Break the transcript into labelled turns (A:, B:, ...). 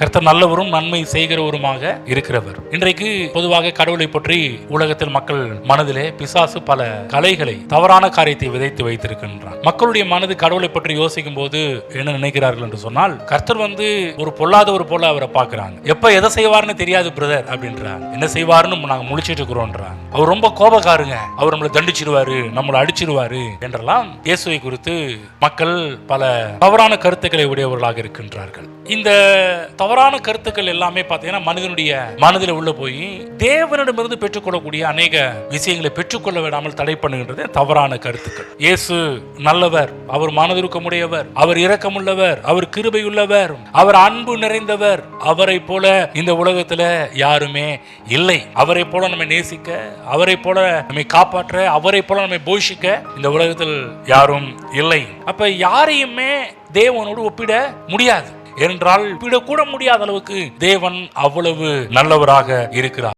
A: கர்த்தர் நல்லவரும் நன்மை செய்கிறவருமாக இருக்கிறவர். இன்றைக்கு பொதுவாக கடவுளை பற்றி உலகத்தில் மக்கள் மனதிலே பிசாசு பல கலைகளை, தவறான காரியத்தை விதைத்து வைத்திருக்கின்றான். மக்களுடைய மனது கடவுளை பற்றி யோசிக்கும் போது என்ன நினைக்கிறார்கள் என்று சொன்னால், கர்த்தர் ஒரு பொல்லாதவர் போல அவரை பார்க்கிறாங்க. எப்ப எதை செய்வார்னு தெரியாது பிரதர் அப்படின்றாங்க. என்ன செய்வாருன்னு நாங்க முழிச்சிட்டு இருக்கிறோம்ன்றாங்க. அவர் ரொம்ப கோபக்காருங்க, அவர் நம்மளை தண்டிச்சிருவாரு, நம்மளை அடிச்சிருவாரு என்றெல்லாம் இயேசுவை குறித்து மக்கள் பல தவறான கருத்துக்களை உடையவர்களாக இருக்கின்றார்கள். இந்த தவறான கருத்துக்கள் எல்லாமே பார்த்தீங்கன்னா மனிதனுடைய மனதில் உள்ள போய் தேவனிடமிருந்து பெற்றுக்கொள்ளக்கூடிய அநேக விஷயங்களை பெற்றுக்கொள்ள விடாமல் தடை பண்ணுகின்றது தவறான கருத்துக்கள். இயேசு நல்லவர், அவர் மனதுருக்கமுடையவர், அவர் இரக்கமுள்ளவர், அவர் கிருபையுள்ளவர், அவர் அன்பு நிறைந்தவர், அவரை போல இந்த உலகத்துல யாருமே இல்லை. அவரை போல நம்மை நேசிக்க, அவரை போல நம்மை காப்பாற்ற, அவரை போல நம்மை போஷிக்க இந்த உலகத்தில் யாரும் இல்லை. அப்ப யாரையுமே தேவனோடு ஒப்பிட முடியாது. என்றால் ஒப்பிடக்கூட முடியாத அளவுக்கு தேவன் அவ்வளவு நல்லவராக இருக்கிறார்.